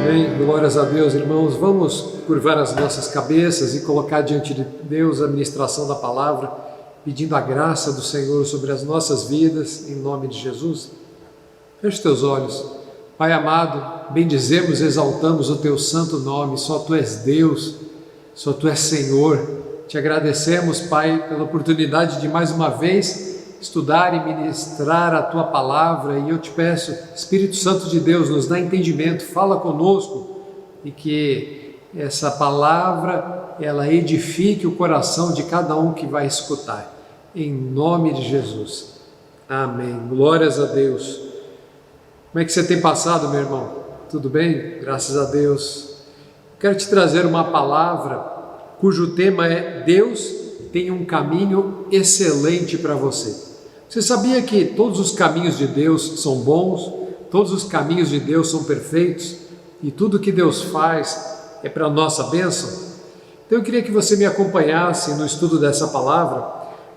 Amém. Glórias a Deus, irmãos. Vamos curvar as nossas cabeças e colocar diante de Deus a ministração da palavra, pedindo a graça do Senhor sobre as nossas vidas, em nome de Jesus. Feche teus olhos. Pai amado, bendizemos, exaltamos o teu santo nome. Só tu és Deus, só tu és Senhor. Te agradecemos, Pai, pela oportunidade de mais uma vez estudar e ministrar a tua palavra, e eu te peço, Espírito Santo de Deus, nos dá entendimento, fala conosco, e que essa palavra, ela edifique o coração de cada um que vai escutar, em nome de Jesus, amém. Glórias a Deus. Como é que você tem passado, meu irmão? Tudo bem? Graças a Deus. Quero te trazer uma palavra cujo tema é: Deus tem um caminho excelente para você. Você sabia que todos os caminhos de Deus são bons, todos os caminhos de Deus são perfeitos, e tudo que Deus faz é para a nossa bênção? Então eu queria que você me acompanhasse no estudo dessa palavra,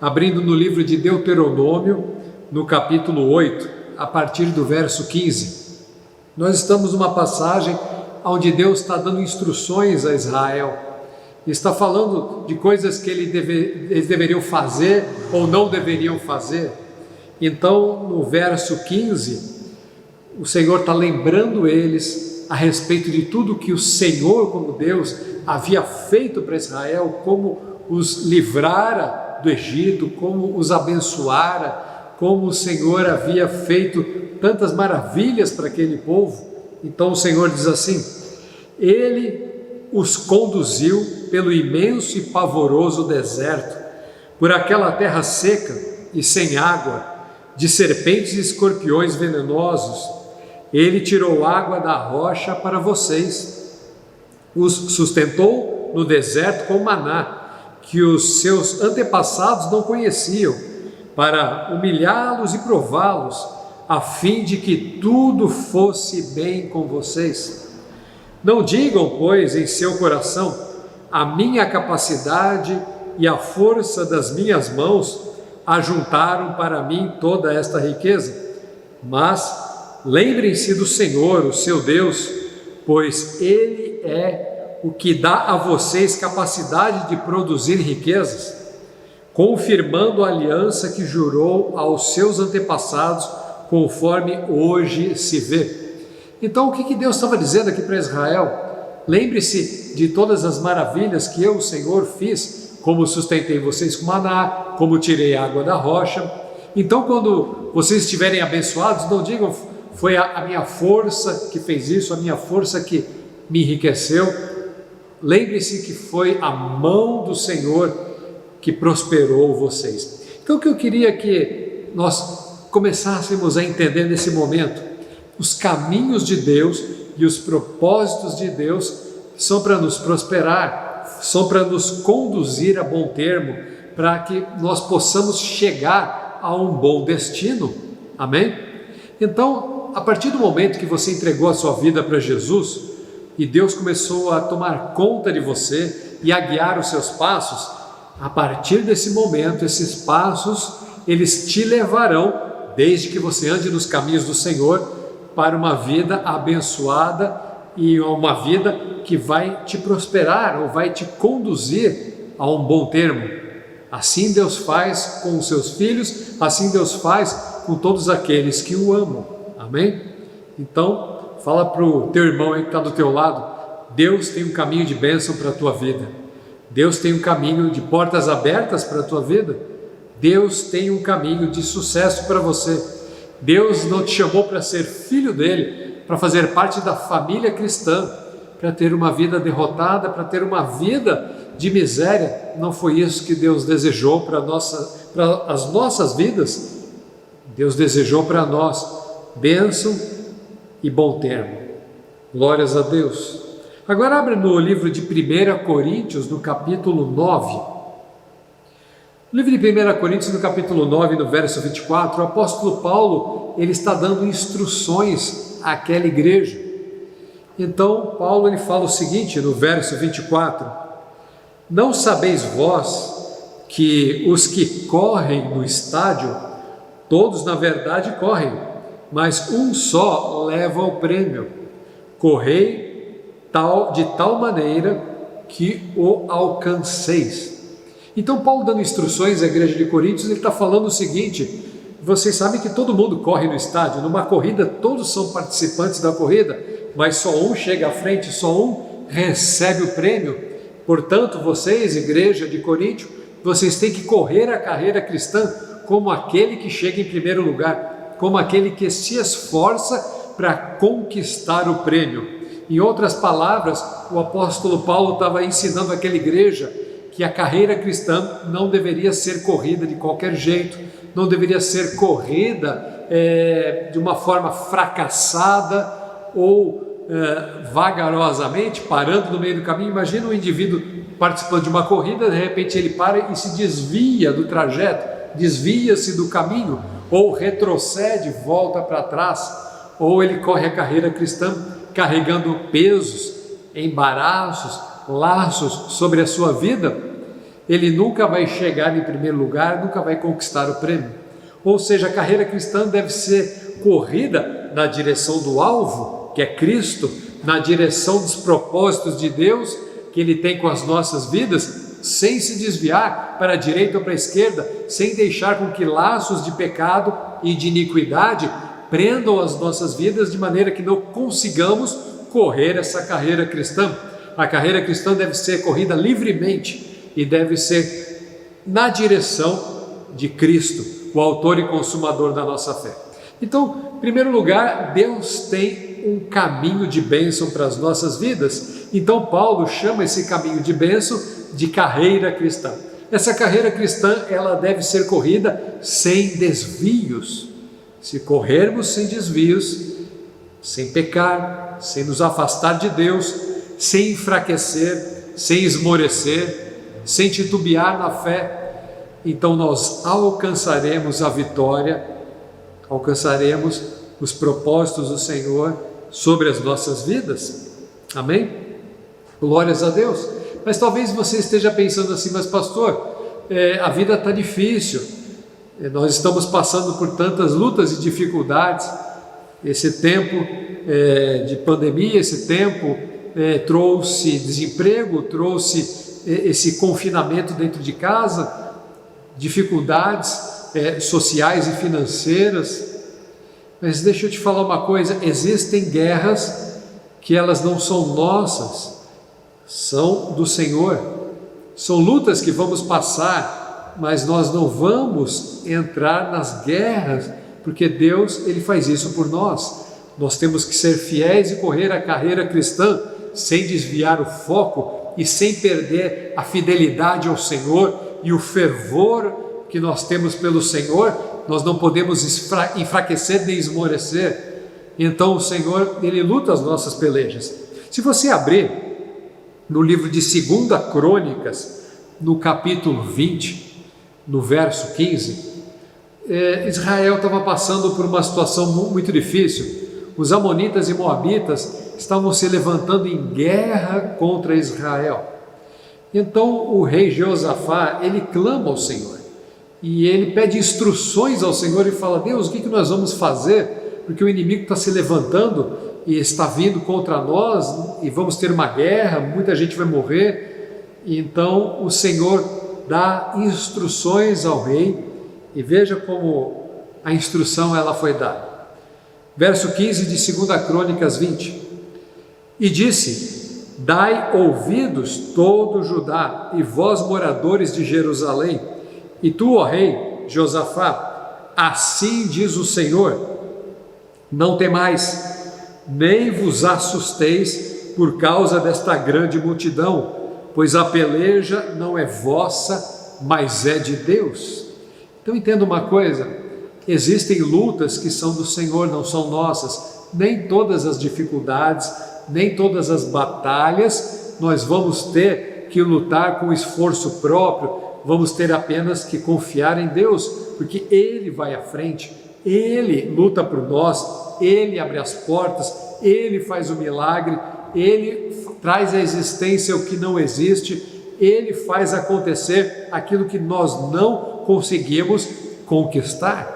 abrindo no livro de Deuteronômio, no capítulo 8, a partir do verso 15. Nós estamos numa passagem onde Deus está dando instruções a Israel, está falando de coisas que eles deveriam fazer ou não deveriam fazer. Então, no verso 15, o Senhor está lembrando eles a respeito de tudo que o Senhor, como Deus, havia feito para Israel, como os livrara do Egito, como os abençoara, como o Senhor havia feito tantas maravilhas para aquele povo. Então o Senhor diz assim: Ele os conduziu pelo imenso e pavoroso deserto, por aquela terra seca e sem água, de serpentes e escorpiões venenosos. Ele tirou água da rocha para vocês, os sustentou no deserto com maná, que os seus antepassados não conheciam, para humilhá-los e prová-los, a fim de que tudo fosse bem com vocês. Não digam, pois, em seu coração: a minha capacidade e a força das minhas mãos ajuntaram para mim toda esta riqueza. Mas lembrem-se do Senhor, o seu Deus, pois Ele é o que dá a vocês capacidade de produzir riquezas, confirmando a aliança que jurou aos seus antepassados, conforme hoje se vê. Então, o que Deus estava dizendo aqui para Israel? Lembre-se de todas as maravilhas que eu, o Senhor, fiz, como sustentei vocês com maná, como tirei água da rocha. Então, quando vocês estiverem abençoados, não digam: foi a minha força que fez isso, a minha força que me enriqueceu. Lembre-se que foi a mão do Senhor que prosperou vocês. Então, o que eu queria que nós começássemos a entender nesse momento: os caminhos de Deus e os propósitos de Deus são para nos prosperar, são para nos conduzir a bom termo, para que nós possamos chegar a um bom destino. Amém? Então, a partir do momento que você entregou a sua vida para Jesus e Deus começou a tomar conta de você e a guiar os seus passos, a partir desse momento, esses passos, eles te levarão, desde que você ande nos caminhos do Senhor, para uma vida abençoada e uma vida que vai te prosperar ou vai te conduzir a um bom termo. Assim Deus faz com os seus filhos, assim Deus faz com todos aqueles que o amam. Amém? Então, fala para o teu irmão aí que está do teu lado: Deus tem um caminho de bênção para a tua vida. Deus tem um caminho de portas abertas para a tua vida. Deus tem um caminho de sucesso para você. Deus não te chamou para ser filho dele, para fazer parte da família cristã, para ter uma vida derrotada, para ter uma vida de miséria. Não foi isso que Deus desejou para as nossas vidas. Deus desejou para nós bênção e bom termo. Glórias a Deus. Agora abre no livro de 1 Coríntios, no capítulo 9. No livro de 1 Coríntios, no capítulo 9, no verso 24, o apóstolo Paulo, ele está dando instruções àquela igreja. Então, Paulo, ele fala o seguinte, no verso 24: Não sabeis vós que os que correm no estádio, todos na verdade correm, mas um só leva o prêmio. Correi de tal maneira que o alcanceis. Então Paulo, dando instruções à igreja de Coríntios, ele está falando o seguinte: vocês sabem que todo mundo corre no estádio, numa corrida todos são participantes da corrida, mas só um chega à frente, só um recebe o prêmio. Portanto, vocês, igreja de Coríntio, vocês têm que correr a carreira cristã como aquele que chega em primeiro lugar, como aquele que se esforça para conquistar o prêmio. Em outras palavras, o apóstolo Paulo estava ensinando àquela igreja que a carreira cristã não deveria ser corrida de qualquer jeito, não deveria ser corrida de uma forma fracassada ou vagarosamente, parando no meio do caminho. Imagina um indivíduo participando de uma corrida, de repente ele para e se desvia do trajeto, desvia-se do caminho, ou retrocede, volta para trás, ou ele corre a carreira cristã carregando pesos, embaraços, laços sobre a sua vida. Ele nunca vai chegar em primeiro lugar, nunca vai conquistar o prêmio. Ou seja, a carreira cristã deve ser corrida na direção do alvo, que é Cristo, na direção dos propósitos de Deus que Ele tem com as nossas vidas, sem se desviar para a direita ou para a esquerda, sem deixar com que laços de pecado e de iniquidade prendam as nossas vidas, de maneira que não consigamos correr essa carreira cristã. A carreira cristã deve ser corrida livremente e deve ser na direção de Cristo, o autor e consumador da nossa fé. Então, em primeiro lugar, Deus tem um caminho de bênção para as nossas vidas. Então Paulo chama esse caminho de bênção de carreira cristã. Essa carreira cristã, ela deve ser corrida sem desvios. Se corrermos sem desvios, sem pecar, sem nos afastar de Deus, sem enfraquecer, sem esmorecer, sem titubear na fé, então nós alcançaremos a vitória, alcançaremos os propósitos do Senhor sobre as nossas vidas. Amém? Glórias a Deus. Mas talvez você esteja pensando assim: mas pastor, a vida está difícil, nós estamos passando por tantas lutas e dificuldades. Esse tempo de pandemia, esse tempo trouxe desemprego, trouxe esse confinamento dentro de casa, dificuldades sociais e financeiras. Mas deixa eu te falar uma coisa: existem guerras que elas não são nossas, são do Senhor. São lutas que vamos passar, mas nós não vamos entrar nas guerras, porque Deus, Ele faz isso por nós. Nós temos que ser fiéis e correr a carreira cristã sem desviar o foco e sem perder a fidelidade ao Senhor e o fervor que nós temos pelo Senhor. Nós não podemos enfraquecer nem esmorecer. Então o Senhor, Ele luta as nossas pelejas. Se você abrir no livro de 2 Crônicas, no capítulo 20, no verso 15, Israel estava passando por uma situação muito difícil. Os amonitas e moabitas estavam se levantando em guerra contra Israel. Então o rei Jeosafá, ele clama ao Senhor e ele pede instruções ao Senhor e fala: Deus, o que nós vamos fazer? Porque o inimigo está se levantando e está vindo contra nós e vamos ter uma guerra, muita gente vai morrer. E então o Senhor dá instruções ao rei, e veja como a instrução ela foi dada. Verso 15 de 2 Crônicas 20: E disse: Dai ouvidos todo Judá e vós moradores de Jerusalém, e tu, ó rei Josafá, assim diz o Senhor: não temais, nem vos assusteis por causa desta grande multidão, pois a peleja não é vossa, mas é de Deus. Então entenda uma coisa: existem lutas que são do Senhor, não são nossas. Nem todas as dificuldades, nem todas as batalhas nós vamos ter que lutar com esforço próprio, vamos ter apenas que confiar em Deus, porque Ele vai à frente, Ele luta por nós, Ele abre as portas, Ele faz o milagre, Ele traz à existência o que não existe, Ele faz acontecer aquilo que nós não conseguimos conquistar.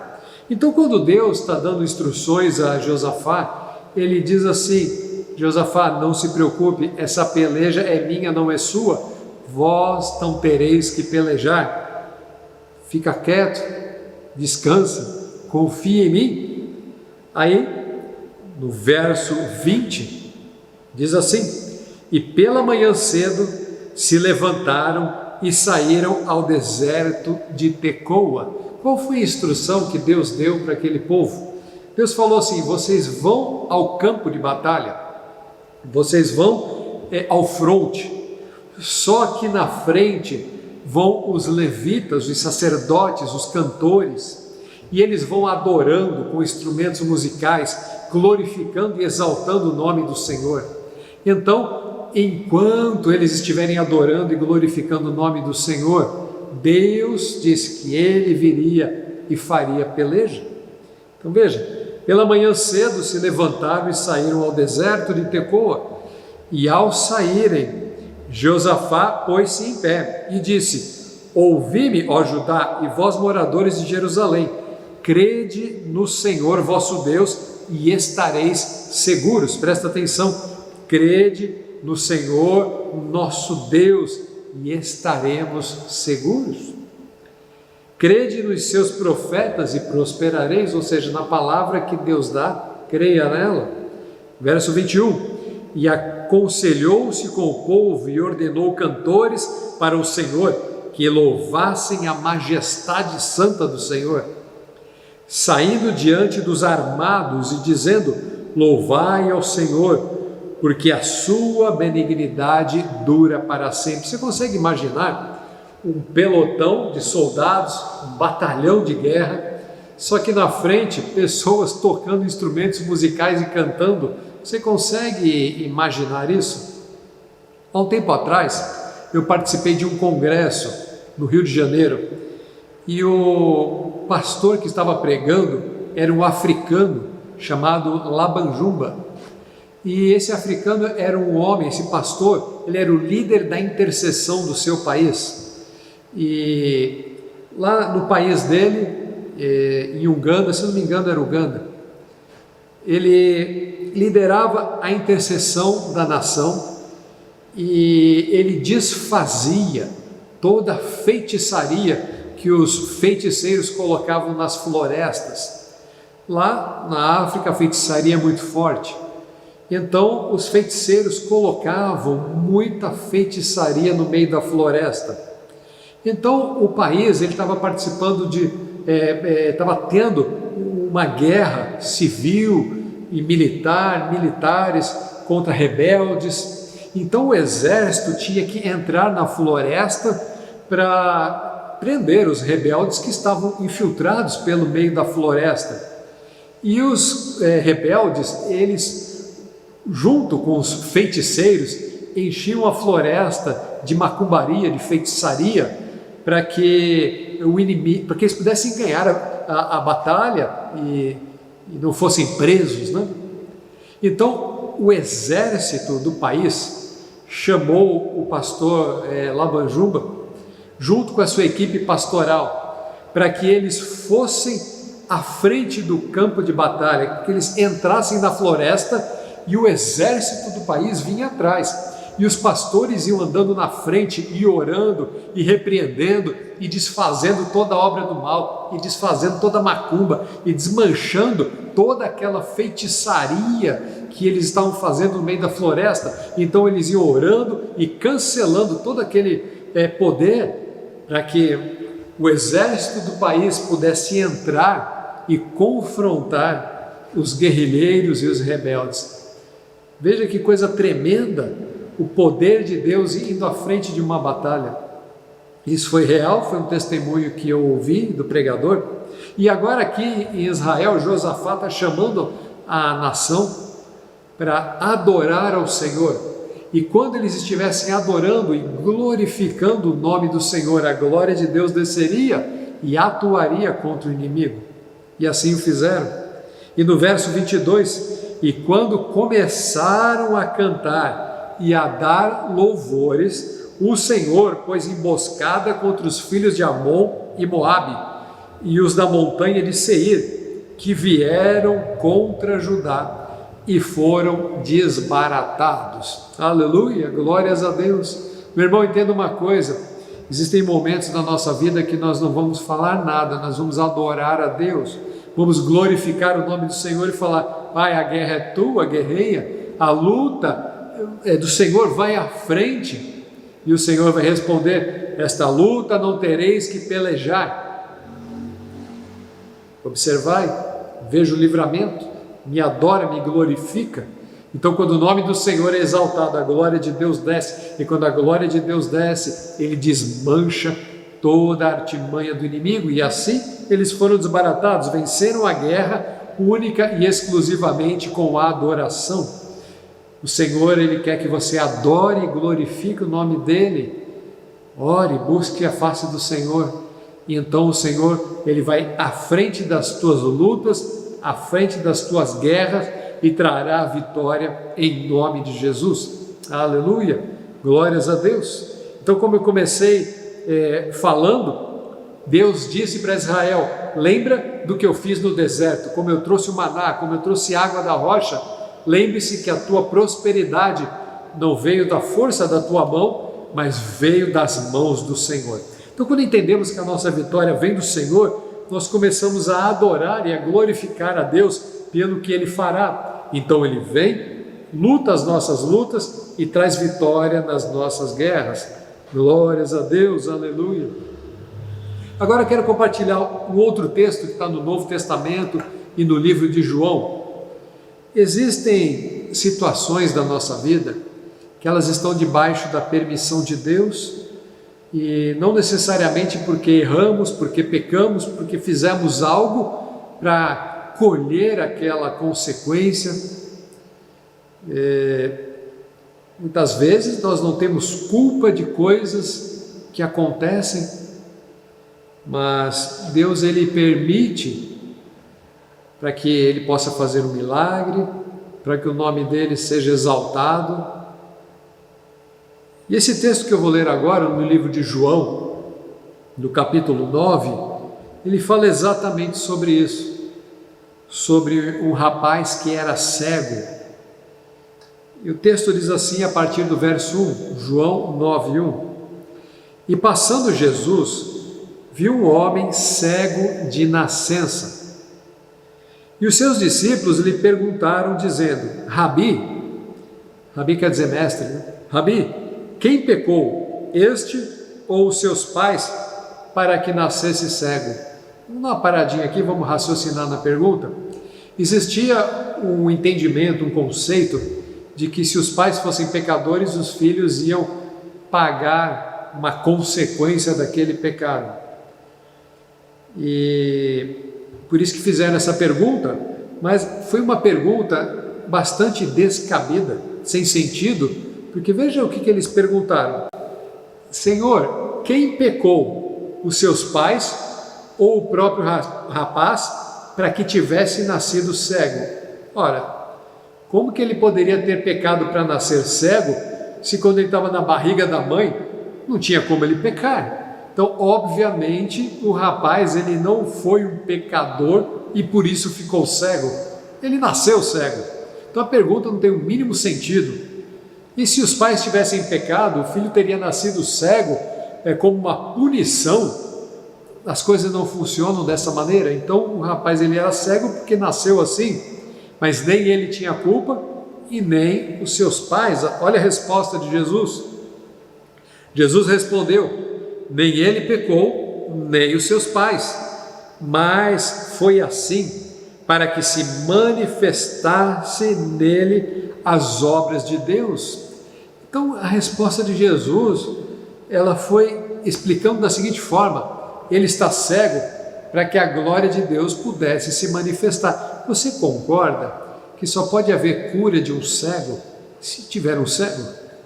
Então, quando Deus está dando instruções a Josafá, Ele diz assim: Josafá, não se preocupe, essa peleja é minha, não é sua, vós não tereis que pelejar. Fica quieto, descansa, confia em mim. Aí, no verso 20, diz assim: e pela manhã cedo se levantaram e saíram ao deserto de Tecoa. Qual foi a instrução que Deus deu para aquele povo? Deus falou assim: vocês vão ao campo de batalha, vocês vão ao fronte, só que na frente vão os levitas, os sacerdotes, os cantores, e eles vão adorando com instrumentos musicais, glorificando e exaltando o nome do Senhor. Então, enquanto eles estiverem adorando e glorificando o nome do Senhor, Deus disse que Ele viria e faria peleja. Então veja, pela manhã cedo se levantaram e saíram ao deserto de Tecoa, e ao saírem, Josafá pôs-se em pé e disse: ouvi-me, ó Judá, e vós moradores de Jerusalém, crede no Senhor vosso Deus e estareis seguros. Presta atenção, crede no Senhor nosso Deus e estaremos seguros. Crede nos seus profetas e prosperareis, ou seja, na palavra que Deus dá, creia nela. Verso 21, e aconselhou-se com o povo e ordenou cantores para o Senhor, que louvassem a majestade santa do Senhor, saindo diante dos armados e dizendo: louvai ao Senhor, porque a sua benignidade dura para sempre. Você consegue imaginar um pelotão de soldados, um batalhão de guerra, só que na frente pessoas tocando instrumentos musicais e cantando? Você consegue imaginar isso? Há um tempo atrás eu participei de um congresso no Rio de Janeiro, e o pastor que estava pregando era um africano chamado Labanjumba. E esse africano era um homem, esse pastor, ele era o líder da intercessão do seu país. E lá no país dele, em Uganda, se não me engano era Uganda, ele liderava a intercessão da nação e ele desfazia toda a feitiçaria que os feiticeiros colocavam nas florestas. Lá na África a feitiçaria é muito forte. Então os feiticeiros colocavam muita feitiçaria no meio da floresta. Então o país estava participando estava tendo uma guerra civil e militares contra rebeldes. Então o exército tinha que entrar na floresta para prender os rebeldes que estavam infiltrados pelo meio da floresta. E os rebeldes, eles, junto com os feiticeiros, enchiam a floresta de macumbaria, de feitiçaria, para que eles pudessem ganhar a batalha e não fossem presos, né? Então o exército do país chamou o pastor Labanjumba, junto com a sua equipe pastoral, para que eles fossem à frente do campo de batalha, que eles entrassem na floresta e o exército do país vinha atrás. E os pastores iam andando na frente e orando e repreendendo e desfazendo toda a obra do mal, e desfazendo toda a macumba e desmanchando toda aquela feitiçaria que eles estavam fazendo no meio da floresta. Então eles iam orando e cancelando todo aquele poder, para que o exército do país pudesse entrar e confrontar os guerrilheiros e os rebeldes. Veja que coisa tremenda, o poder de Deus indo à frente de uma batalha. Isso foi real, foi um testemunho que eu ouvi do pregador. E agora aqui em Israel, Josafá está chamando a nação para adorar ao Senhor. E quando eles estivessem adorando e glorificando o nome do Senhor, a glória de Deus desceria e atuaria contra o inimigo. E assim o fizeram. E no verso 22, e quando começaram a cantar e a dar louvores, o Senhor pôs emboscada contra os filhos de Amon e Moabe e os da montanha de Seir, que vieram contra Judá. e foram desbaratados. Aleluia, glórias a Deus. Meu irmão, entenda uma coisa: existem momentos na nossa vida que nós não vamos falar nada, nós vamos adorar a Deus, vamos glorificar o nome do Senhor e falar: Pai, a guerra é tua, guerreia, a luta é do Senhor, vai à frente. E o Senhor vai responder: esta luta não tereis que pelejar. Observai, veja o livramento, me adora, me glorifica. Então, quando o nome do Senhor é exaltado, a glória de Deus desce, e quando a glória de Deus desce, ele desmancha toda a artimanha do inimigo, e assim eles foram desbaratados, venceram a guerra única e exclusivamente com a adoração. O Senhor, ele quer que você adore e glorifique o nome dele. Ore, busque a face do Senhor, e então o Senhor, ele vai à frente das tuas lutas, à frente das tuas guerras, e trará a vitória em nome de Jesus. Aleluia, glórias a Deus. Então, como eu comecei falando, Deus disse para Israel: lembra do que eu fiz no deserto, como eu trouxe o maná, como eu trouxe água da rocha. Lembre-se que a tua prosperidade não veio da força da tua mão, mas veio das mãos do Senhor. Então, quando entendemos que a nossa vitória vem do Senhor, nós começamos a adorar e a glorificar a Deus pelo que Ele fará. Então Ele vem, luta as nossas lutas e traz vitória nas nossas guerras. Glórias a Deus, aleluia. Agora quero compartilhar um outro texto que está no Novo Testamento e no livro de João. Existem situações da nossa vida que elas estão debaixo da permissão de Deus, e não necessariamente porque erramos, porque pecamos, porque fizemos algo para colher aquela consequência. Muitas vezes nós não temos culpa de coisas que acontecem, mas Deus, ele permite para que ele possa fazer um milagre, para que o nome dele seja exaltado. E esse texto que eu vou ler agora, no livro de João, no capítulo 9, ele fala exatamente sobre isso, sobre um rapaz que era cego. E o texto diz assim, a partir do verso 1, João 9:1: E passando Jesus, viu um homem cego de nascença. E os seus discípulos lhe perguntaram, dizendo: Rabi, Rabi quer dizer mestre, né? Rabi, quem pecou, este ou os seus pais, para que nascesse cego? Vamos dar uma paradinha aqui, vamos raciocinar na pergunta. Existia um entendimento, um conceito de que se os pais fossem pecadores, os filhos iam pagar uma consequência daquele pecado. E por isso que fizeram essa pergunta, mas foi uma pergunta bastante descabida, sem sentido, porque veja o que eles perguntaram: Senhor, quem pecou, os seus pais ou o próprio rapaz, para que tivesse nascido cego? Ora, como que ele poderia ter pecado para nascer cego, se quando ele estava na barriga da mãe, não tinha como ele pecar? Então, obviamente, o rapaz, ele não foi um pecador e por isso ficou cego. Ele nasceu cego. Então a pergunta não tem o mínimo sentido. E se os pais tivessem pecado, o filho teria nascido cego como uma punição? As coisas não funcionam dessa maneira. Então o rapaz, ele era cego porque nasceu assim, mas nem ele tinha culpa e nem os seus pais. Olha a resposta de Jesus. Jesus respondeu: nem ele pecou, nem os seus pais, mas foi assim para que se manifestasse nele as obras de Deus. Então a resposta de Jesus, ela foi explicando da seguinte forma: ele está cego para que a glória de Deus pudesse se manifestar. Você concorda que só pode haver cura de um cego se tiver um cego?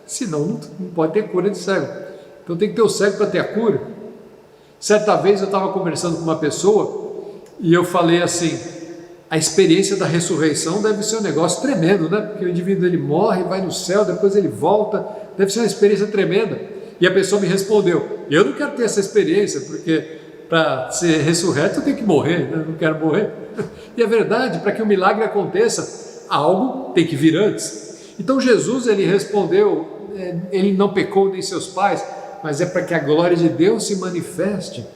Senão não pode ter cura de cego. Então tem que ter o cego para ter a cura. Certa vez eu estava conversando com uma pessoa e eu falei assim: a experiência da ressurreição deve ser um negócio tremendo, né? Porque o indivíduo, ele morre, vai no céu, depois ele volta, deve ser uma experiência tremenda. E a pessoa me respondeu: eu não quero ter essa experiência, porque para ser ressurreto eu tenho que morrer, né? Eu não quero morrer. E é verdade, para que o milagre aconteça, algo tem que vir antes. Então Jesus, ele respondeu, ele não pecou nem seus pais, mas é para que a glória de Deus se manifeste.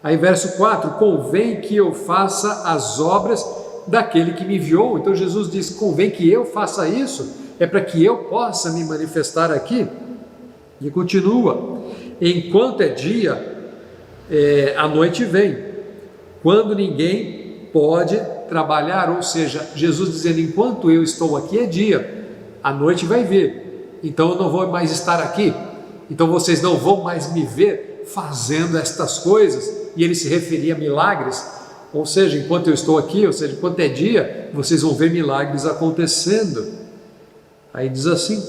Aí verso 4, convém que eu faça as obras daquele que me enviou. Então Jesus diz, convém que eu faça isso, é para que eu possa me manifestar aqui. E continua, enquanto é dia, a noite vem, quando ninguém pode trabalhar. Ou seja, Jesus dizendo, enquanto eu estou aqui é dia, a noite vai vir, então eu não vou mais estar aqui, então vocês não vão mais me ver fazendo estas coisas. E ele se referia a milagres, ou seja, enquanto eu estou aqui, ou seja, enquanto é dia, vocês vão ver milagres acontecendo. Aí diz assim,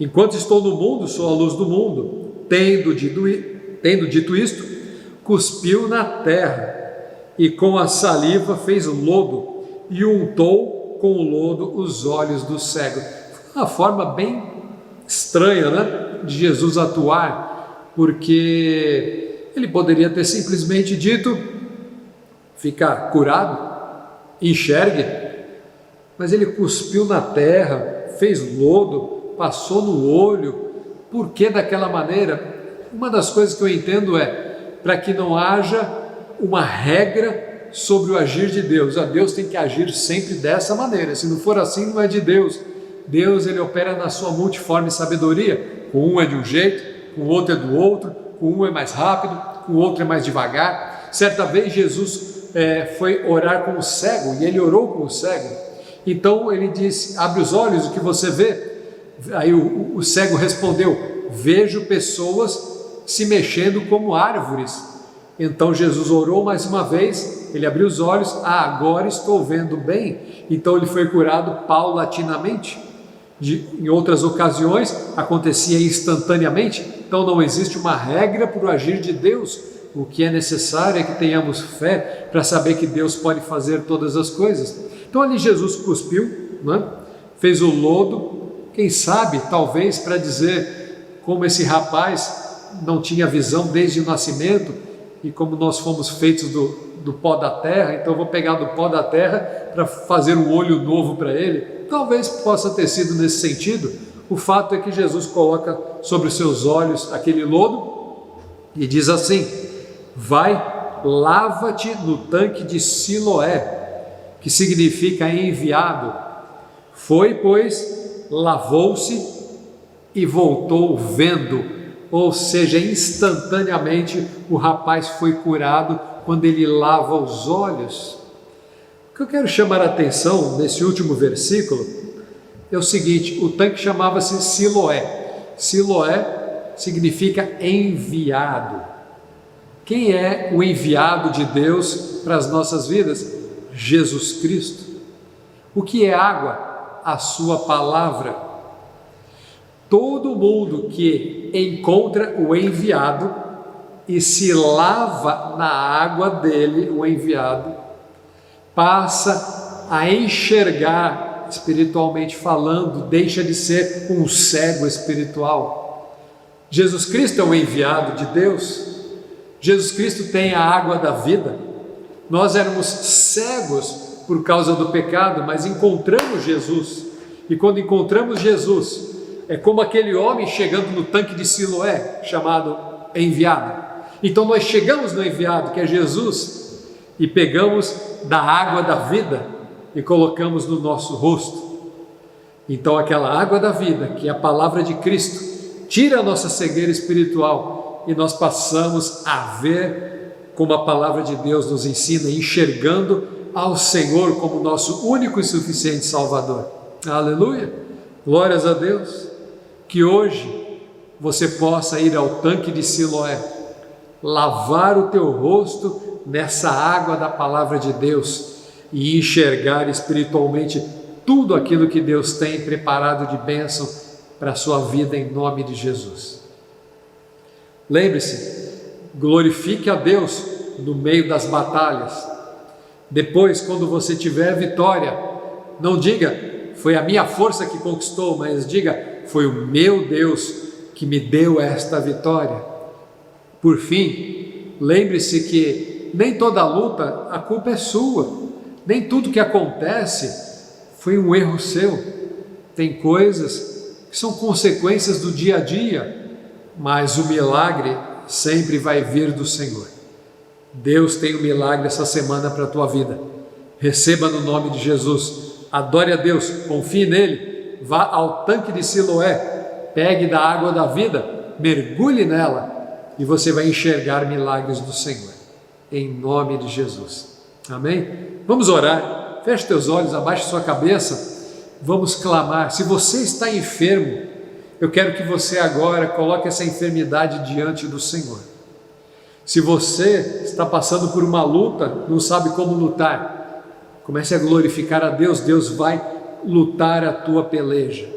enquanto estou no mundo, sou a luz do mundo. Tendo dito isto, cuspiu na terra, e com a saliva fez lodo, e untou com o lodo os olhos do cego. Foi uma forma bem estranha, né, de Jesus atuar, porque ele poderia ter simplesmente dito, fica curado, enxergue, mas ele cuspiu na terra, fez lodo, passou no olho. Por que daquela maneira? Uma das coisas que eu entendo é para que não haja uma regra sobre o agir de Deus. Deus tem que agir sempre dessa maneira, se não for assim não é de Deus. Deus, ele opera na sua multiforme sabedoria, com um é de um jeito, com o outro é do outro, com um é mais rápido, com o outro é mais devagar. Certa vez Jesus foi orar com o cego, e ele orou com o cego. Então ele disse, abre os olhos, o que você vê? Aí o cego respondeu, vejo pessoas se mexendo como árvores. Então Jesus orou mais uma vez, ele abriu os olhos, agora estou vendo bem. Então ele foi curado paulatinamente. Em outras ocasiões acontecia instantaneamente. Então não existe uma regra para o agir de Deus. O que é necessário é que tenhamos fé para saber que Deus pode fazer todas as coisas. Então ali Jesus cuspiu, né? Fez o lodo, quem sabe, talvez para dizer como esse rapaz não tinha visão desde o nascimento, e como nós fomos feitos do pó da terra, então eu vou pegar do pó da terra para fazer um olho novo para ele. Talvez possa ter sido nesse sentido. O fato é que Jesus coloca sobre os seus olhos aquele lodo e diz assim, vai, lava-te no tanque de Siloé, que significa enviado. Foi, pois, lavou-se e voltou vendo. Ou seja, instantaneamente o rapaz foi curado quando ele lava os olhos. O que eu quero chamar a atenção nesse último versículo é o seguinte, o tanque chamava-se Siloé. Siloé significa enviado. Quem é o enviado de Deus para as nossas vidas? Jesus Cristo. O que é água? A sua palavra. Todo mundo que encontra o enviado e se lava na água dele, o enviado, passa a enxergar espiritualmente falando, deixa de ser um cego espiritual. Jesus Cristo é o enviado de Deus. Jesus Cristo tem a água da vida. Nós éramos cegos por causa do pecado, mas encontramos Jesus. E quando encontramos Jesus, é como aquele homem chegando no tanque de Siloé, chamado enviado. Então nós chegamos no enviado, que é Jesus, e pegamos da água da vida e colocamos no nosso rosto. Então aquela água da vida, que é a palavra de Cristo, tira a nossa cegueira espiritual e nós passamos a ver como a palavra de Deus nos ensina, enxergando ao Senhor como nosso único e suficiente Salvador. Aleluia! Glórias a Deus! Que hoje você possa ir ao tanque de Siloé, lavar o teu rosto nessa água da palavra de Deus e enxergar espiritualmente tudo aquilo que Deus tem preparado de bênção para a sua vida em nome de Jesus. Lembre-se, glorifique a Deus no meio das batalhas. Depois, quando você tiver vitória, não diga, foi a minha força que conquistou, mas diga, foi o meu Deus que me deu esta vitória. Por fim, lembre-se que nem toda luta, a culpa é sua. Nem tudo que acontece foi um erro seu. Tem coisas que são consequências do dia a dia, mas o milagre sempre vai vir do Senhor. Deus tem um milagre essa semana para a tua vida. Receba no nome de Jesus. Adore a Deus, confie nele, vá ao tanque de Siloé, pegue da água da vida, mergulhe nela e você vai enxergar milagres do Senhor, em nome de Jesus. Amém? Vamos orar. Feche teus olhos, abaixe sua cabeça, vamos clamar. Se você está enfermo, eu quero que você agora coloque essa enfermidade diante do Senhor. Se você está passando por uma luta, não sabe como lutar, comece a glorificar a Deus. Deus vai lutar a tua peleja.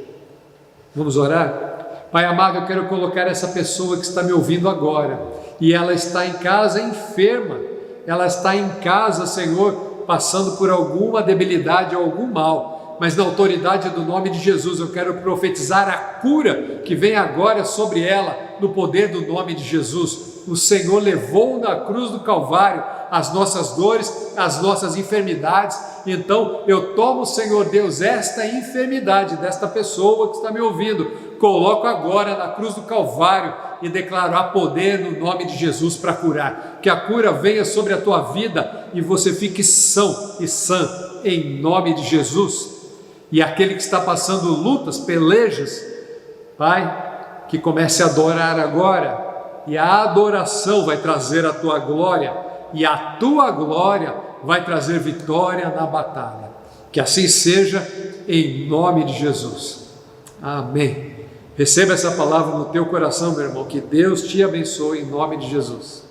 Vamos orar? Pai amado, eu quero colocar essa pessoa que está me ouvindo agora, e ela está em casa enferma, ela está em casa, Senhor, passando por alguma debilidade ou algum mal, mas na autoridade do nome de Jesus eu quero profetizar a cura que vem agora sobre ela, no poder do nome de Jesus. O Senhor levou na cruz do Calvário as nossas dores, as nossas enfermidades. Então eu tomo, Senhor Deus, esta enfermidade desta pessoa que está me ouvindo, coloco agora na cruz do Calvário e declaro: há poder no nome de Jesus para curar. Que a cura venha sobre a tua vida e você fique são e sã, em nome de Jesus. E aquele que está passando lutas, pelejas, Pai, que comece a adorar agora, e a adoração vai trazer a tua glória, e a tua glória vai trazer vitória na batalha. Que assim seja, em nome de Jesus. Amém. Receba essa palavra no teu coração, meu irmão. Que Deus te abençoe em nome de Jesus.